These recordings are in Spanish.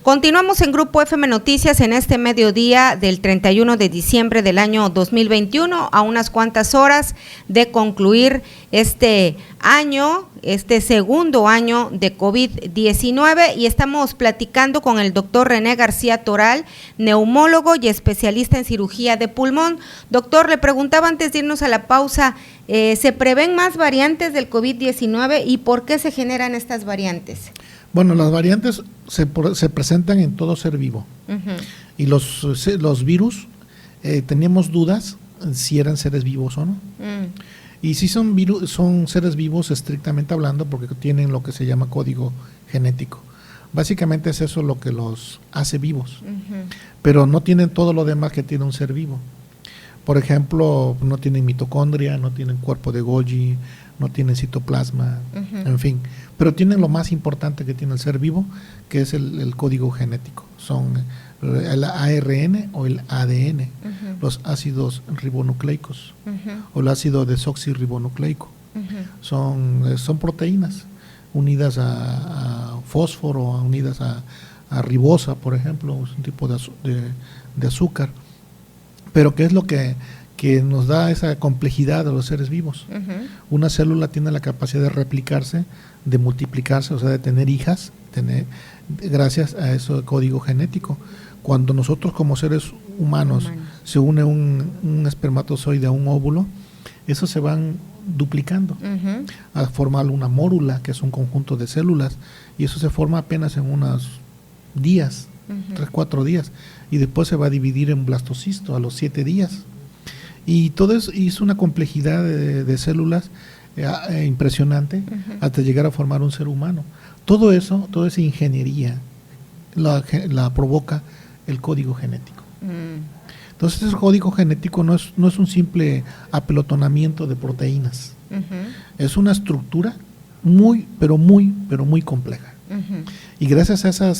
Continuamos en Grupo FM Noticias en este mediodía del 31 de diciembre del año 2021, a unas cuantas horas de concluir este año, este segundo año de COVID-19, y estamos platicando con el doctor René García Toral, neumólogo y especialista en cirugía de pulmón. Doctor, le preguntaba antes de irnos a la pausa, ¿se prevén más variantes del COVID-19 y por qué se generan estas variantes? Bueno, las variantes se presentan en todo ser vivo. Y los virus, teníamos dudas si eran seres vivos o no. Y si son seres vivos estrictamente hablando, porque tienen lo que se llama código genético. Básicamente es eso lo que los hace vivos. Pero no tienen todo lo demás que tiene un ser vivo. Por ejemplo, no tienen mitocondria, no tienen cuerpo de Golgi, no tienen citoplasma, en fin. Pero tienen lo más importante que tiene el ser vivo, que es el código genético. Son el ARN o el ADN, los ácidos ribonucleicos, o el ácido desoxirribonucleico. Son proteínas unidas a fósforo, unidas a ribosa, por ejemplo, es un tipo de azúcar. Pero ¿qué es lo que nos da esa complejidad de los seres vivos? Una célula tiene la capacidad de replicarse, de multiplicarse, o sea, de tener hijas, gracias a ese código genético. Cuando nosotros como seres humanos se une un espermatozoide a un óvulo, esos se van duplicando a formar una mórula, que es un conjunto de células, y eso se forma apenas en unos días, 3-4 días, y después se va a dividir en blastocisto a los 7 días. Y todo eso es una complejidad de células impresionante hasta llegar a formar un ser humano. Todo eso, toda esa ingeniería la provoca el código genético. Entonces ese código genético no es un simple apelotonamiento de proteínas. Es una estructura muy compleja. Y gracias a esa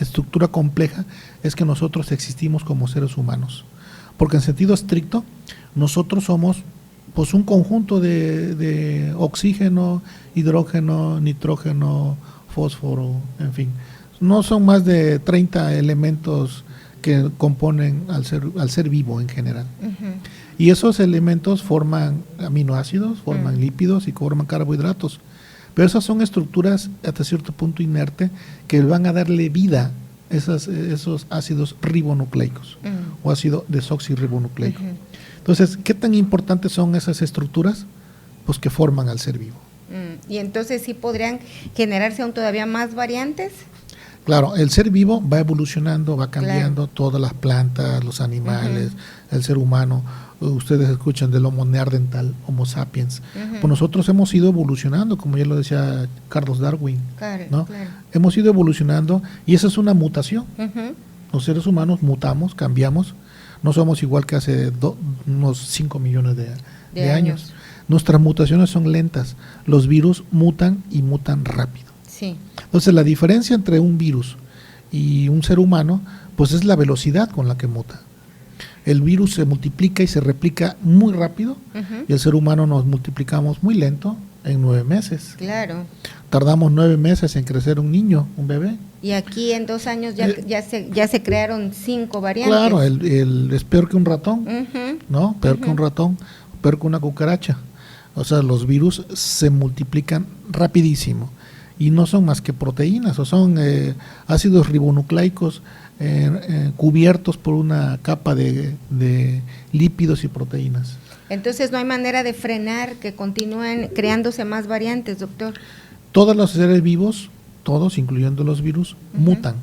estructura compleja es que nosotros existimos como seres humanos. Porque en sentido estricto, nosotros somos pues un conjunto de oxígeno, hidrógeno, nitrógeno, fósforo, en fin. No son más de 30 elementos que componen al ser vivo en general. Y esos elementos forman aminoácidos, forman lípidos y forman carbohidratos. Pero esas son estructuras hasta cierto punto inerte que van a darle vida a esos ácidos ribonucleicos o ácido desoxirribonucleico. Entonces, ¿qué tan importantes son esas estructuras? Pues que forman al ser vivo. Y entonces, ¿sí podrían generarse aún todavía más variantes? Claro, el ser vivo va evolucionando, va cambiando, todas las plantas, los animales, el ser humano. Ustedes escuchan del Homo neandertal, Homo sapiens. Pues nosotros hemos ido evolucionando, como ya lo decía Carlos Darwin, ¿no? Hemos ido evolucionando y esa es una mutación. Los seres humanos mutamos, cambiamos. No somos igual que hace unos 5 millones de años. Nuestras mutaciones son lentas. Los virus mutan y mutan rápido. Entonces la diferencia entre un virus y un ser humano, pues es la velocidad con la que muta. El virus se multiplica y se replica muy rápido, y el ser humano nos multiplicamos muy lento, en 9 meses. Tardamos 9 meses en crecer un niño, un bebé. Y aquí en 2 años ya se crearon 5 variantes. Claro, es peor que un ratón, ¿no? Peor que un ratón, peor que una cucaracha. O sea, los virus se multiplican rapidísimo. Y no son más que proteínas, o son ácidos ribonucleicos cubiertos por una capa de lípidos y proteínas. Entonces no hay manera de frenar que continúen creándose más variantes, doctor. Todos los seres vivos, todos, incluyendo los virus, mutan,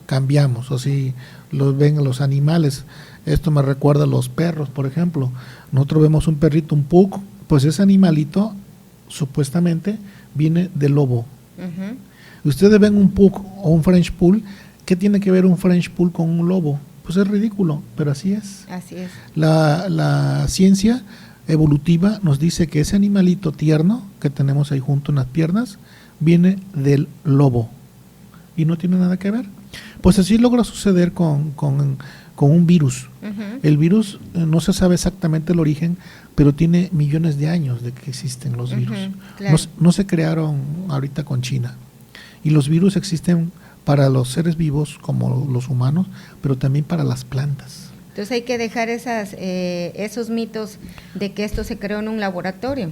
cambiamos, así los ven los animales. Esto me recuerda a los perros, por ejemplo. Nosotros vemos un perrito, un pug, pues ese animalito supuestamente viene del lobo. Ustedes ven un pug o un French Poodle, ¿qué tiene que ver un French Poodle con un lobo? Pues es ridículo, pero así es. La ciencia evolutiva nos dice que ese animalito tierno que tenemos ahí junto en las piernas viene del lobo y no tiene nada que ver. Pues así logra suceder con un virus. El virus no se sabe exactamente el origen, pero tiene millones de años de que existen los virus. No se crearon ahorita con China. Y los virus existen para los seres vivos como los humanos, pero también para las plantas. Entonces hay que dejar esos mitos de que esto se creó en un laboratorio.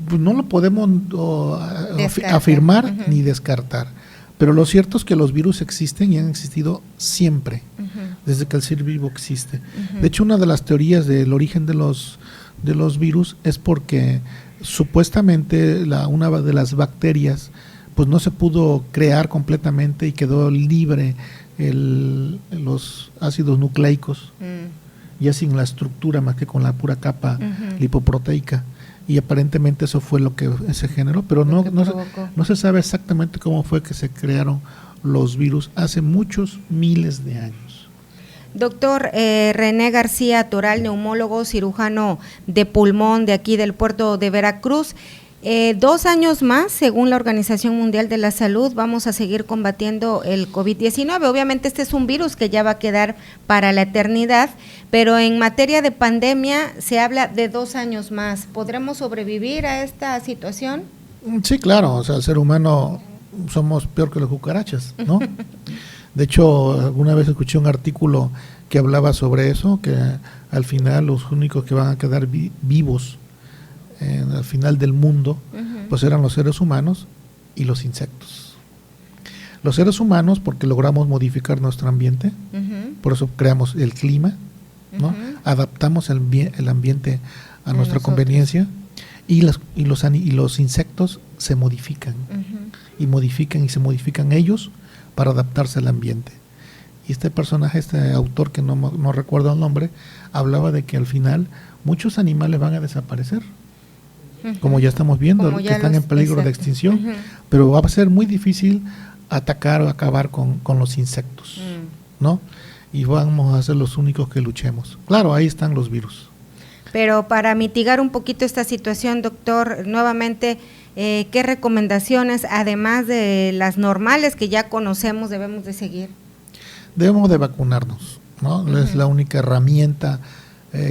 Pues no lo podemos afirmar ni descartar, pero lo cierto es que los virus existen y han existido siempre, desde que el ser vivo existe. De hecho, una de las teorías del origen de los virus es porque supuestamente una de las bacterias pues no se pudo crear completamente y quedó libre los ácidos nucleicos, ya sin la estructura más que con la pura capa lipoproteica, y aparentemente eso fue lo que se generó, pero no se sabe exactamente cómo fue que se crearon los virus hace muchos miles de años. Doctor René García Toral, neumólogo, cirujano de pulmón de aquí del puerto de Veracruz. 2 años más, según la Organización Mundial de la Salud, vamos a seguir combatiendo el COVID-19. Obviamente este es un virus que ya va a quedar para la eternidad, pero en materia de pandemia se habla de 2 años más. ¿Podremos sobrevivir a esta situación? Sí, claro, o sea, el ser humano somos peor que las cucarachas, ¿no? De hecho, alguna vez escuché un artículo que hablaba sobre eso, que al final los únicos que van a quedar vivos al final del mundo, pues eran los seres humanos y los insectos. Los seres humanos porque logramos modificar nuestro ambiente, por eso creamos el clima, ¿no? Adaptamos el ambiente a nuestra conveniencia, y los insectos se modifican, y se modifican ellos para adaptarse al ambiente. Y este personaje, este autor que no recuerdo el nombre, hablaba de que al final muchos animales van a desaparecer, como ya estamos viendo, que están en peligro de extinción, pero va a ser muy difícil atacar o acabar con los insectos, ¿no? Y vamos a ser los únicos que luchemos. Claro, ahí están los virus. Pero para mitigar un poquito esta situación, doctor, nuevamente, ¿qué recomendaciones, además de las normales que ya conocemos, debemos de seguir? Debemos de vacunarnos, ¿no? Es la única herramienta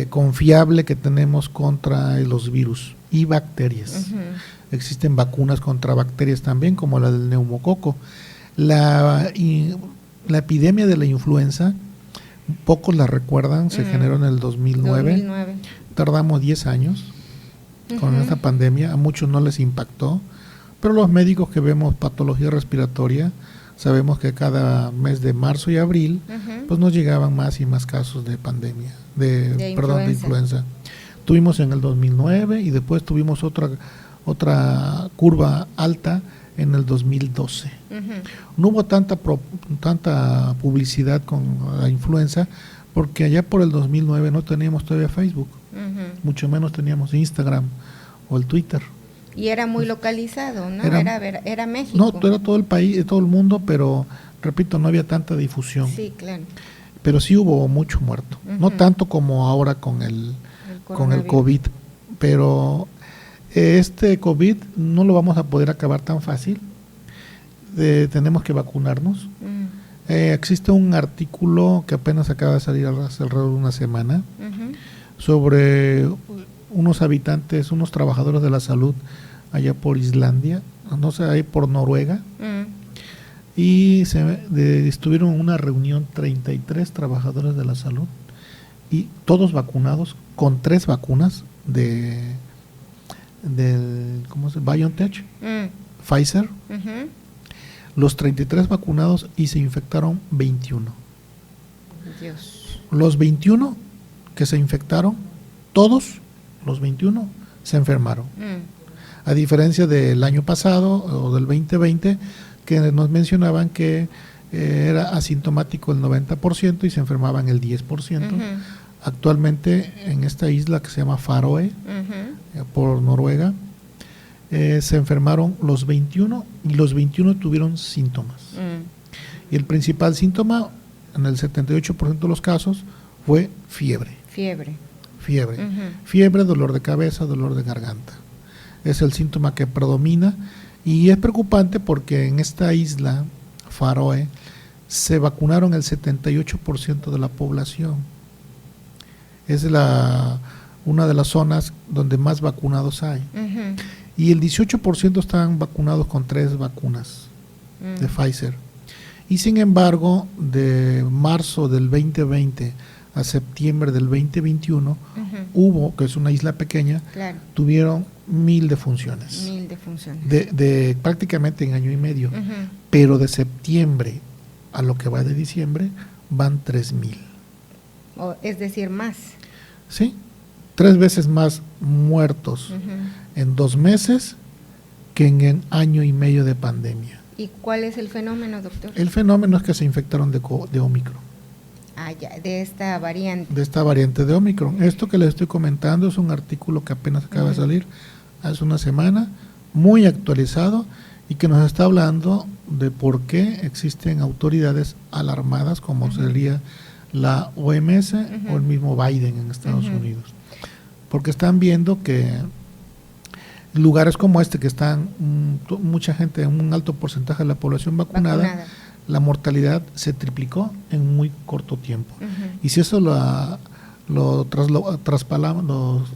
confiable que tenemos contra los virus y bacterias. Existen vacunas contra bacterias también, como la del neumococo. La epidemia de la influenza, pocos la recuerdan, se generó en el 2009. Tardamos 10 años con esta pandemia, a muchos no les impactó, pero los médicos que vemos patología respiratoria, sabemos que cada mes de marzo y abril, pues nos llegaban más y más casos de pandemia, de influenza. Tuvimos en el 2009 y después tuvimos otra curva alta en el 2012. No hubo tanta publicidad con la influenza porque allá por el 2009 no teníamos todavía Facebook, mucho menos teníamos Instagram o el Twitter. Y era muy localizado, ¿no? Era México. No, era todo el país, todo el mundo, pero repito, no había tanta difusión. Sí, claro. Pero sí hubo mucho muerto, no tanto como ahora con el COVID, pero este COVID no lo vamos a poder acabar tan fácil. Tenemos que vacunarnos. Existe un artículo que apenas acaba de salir hace alrededor de una semana sobre unos habitantes, unos trabajadores de la salud allá por Islandia, no sé, ahí por Noruega, y estuvieron en una reunión 33 trabajadores de la salud y todos vacunados con 3 vacunas del ¿cómo se llama? BioNTech, Pfizer. Los 33 vacunados y se infectaron 21. Dios. Los 21 que se infectaron, todos los 21 se enfermaron. A diferencia del año pasado o del 2020, que nos mencionaban que era asintomático el 90% y se enfermaban el 10%. Actualmente en esta isla que se llama Faroe, por Noruega, se enfermaron los 21 y los 21 tuvieron síntomas. Y el principal síntoma en el 78% de los casos fue fiebre. Fiebre, dolor de cabeza, dolor de garganta. Es el síntoma que predomina y es preocupante porque en esta isla, Faroe, se vacunaron el 78% de la población. Es una de las zonas donde más vacunados hay. Y el 18% están vacunados con 3 vacunas de Pfizer. Y sin embargo, de marzo del 2020 a septiembre del 2021, hubo, que es una isla pequeña, claro, tuvieron 1,000 defunciones. 1,000 defunciones. De prácticamente en año y medio. Pero de septiembre a lo que va de diciembre, van 3,000. Es decir, más. Sí, 3 veces más muertos en 2 meses que en año y medio de pandemia. ¿Y cuál es el fenómeno, doctor? El fenómeno es que se infectaron de Omicron. Ah, ya, de esta variante. De esta variante de Omicron. Esto que les estoy comentando es un artículo que apenas acaba de salir hace una semana, muy actualizado, y que nos está hablando de por qué existen autoridades alarmadas, como sería la OMS o el mismo Biden en Estados Unidos. Porque están viendo que lugares como este, que están mucha gente, un alto porcentaje de la población vacunada, la mortalidad se triplicó en muy corto tiempo. Y si eso lo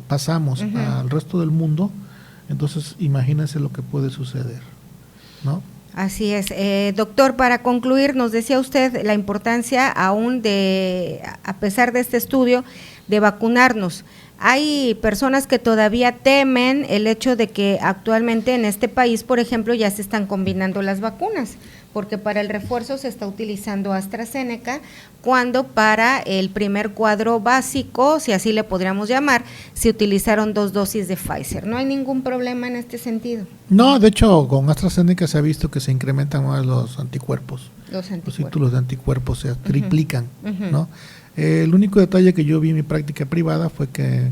pasamos al resto del mundo, entonces imagínense lo que puede suceder, ¿no? Así es. Doctor, para concluir, nos decía usted la importancia aún de, a pesar de este estudio, de vacunarnos. Hay personas que todavía temen el hecho de que actualmente en este país, por ejemplo, ya se están combinando las vacunas, porque para el refuerzo se está utilizando AstraZeneca, cuando para el primer cuadro básico, si así le podríamos llamar, se utilizaron 2 dosis de Pfizer. ¿No hay ningún problema en este sentido? No, de hecho, con AstraZeneca se ha visto que se incrementan más los anticuerpos. Los títulos de anticuerpos se triplican, ¿no? El único detalle que yo vi en mi práctica privada fue que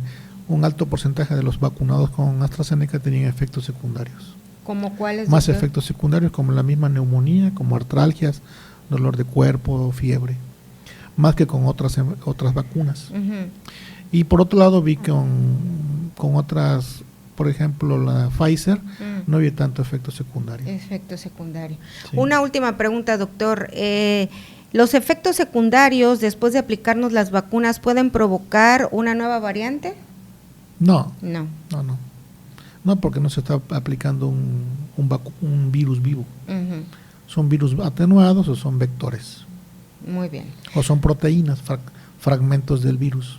un alto porcentaje de los vacunados con AstraZeneca tenían efectos secundarios. ¿Cómo cuáles? Más efectos secundarios, como la misma neumonía, como artralgias, dolor de cuerpo, fiebre, más que con otras vacunas. Y por otro lado vi que con otras, por ejemplo la Pfizer, no había tanto efecto secundario. Efecto secundario. Sí. Una última pregunta, doctor. ¿Los efectos secundarios después de aplicarnos las vacunas pueden provocar una nueva variante? No. No. No, porque no se está aplicando un virus vivo. Son virus atenuados o son vectores. Muy bien. O son proteínas, fragmentos del virus.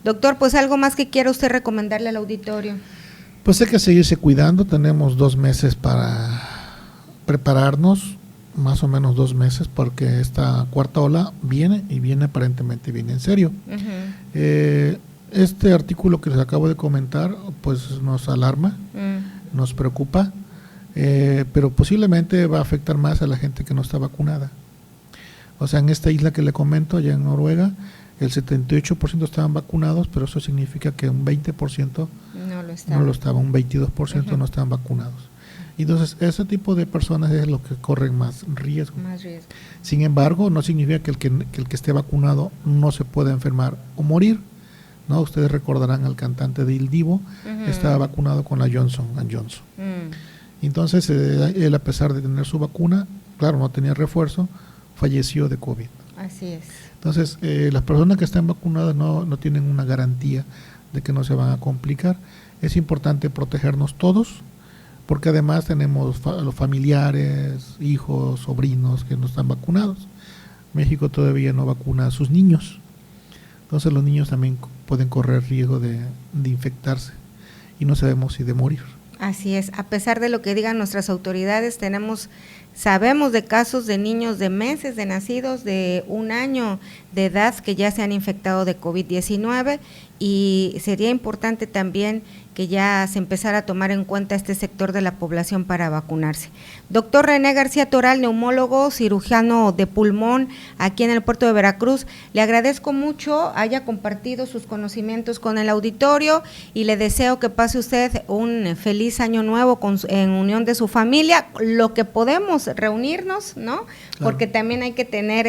Doctor, pues algo más que quiera usted recomendarle al auditorio. Pues hay que seguirse cuidando. Tenemos 2 meses para prepararnos, más o menos 2 meses, porque esta cuarta ola viene aparentemente viene en serio. Este artículo que les acabo de comentar, pues nos alarma, nos preocupa, pero posiblemente va a afectar más a la gente que no está vacunada. O sea, en esta isla que le comento, allá en Noruega, el 78% estaban vacunados, pero eso significa que un 20% no lo estaba, un 22% no estaban vacunados. Entonces, ese tipo de personas es lo que corren más riesgo. Sin embargo, no significa que el que esté vacunado no se pueda enfermar o morir, ¿no? Ustedes recordarán al cantante de Il Divo, estaba vacunado con la Johnson & Johnson. Entonces, él, a pesar de tener su vacuna, claro, no tenía refuerzo, falleció de COVID. Así es. Entonces, las personas que están vacunadas no tienen una garantía de que no se van a complicar. Es importante protegernos todos, porque además tenemos los familiares, hijos, sobrinos que no están vacunados. México todavía no vacuna a sus niños. Entonces los niños también pueden correr riesgo de infectarse y no sabemos si de morir. Así es, a pesar de lo que digan nuestras autoridades, sabemos de casos de niños de meses de nacidos, de 1 año de edad, que ya se han infectado de COVID-19, y sería importante también que ya se empezara a tomar en cuenta este sector de la población para vacunarse. Doctor René García Toral, neumólogo, cirujano de pulmón aquí en el puerto de Veracruz, le agradezco mucho haya compartido sus conocimientos con el auditorio y le deseo que pase usted un feliz año nuevo en unión de su familia, lo que podemos reunirnos, ¿no? Claro. Porque también hay que tener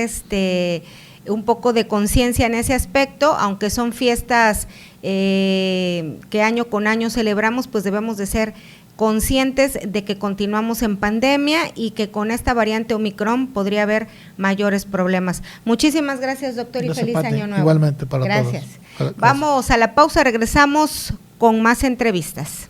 un poco de conciencia en ese aspecto, aunque son fiestas que año con año celebramos, pues debemos de ser conscientes de que continuamos en pandemia y que con esta variante Omicron podría haber mayores problemas. Muchísimas gracias, doctor, y feliz año nuevo. Igualmente para todos. Gracias. Vamos a la pausa, regresamos con más entrevistas.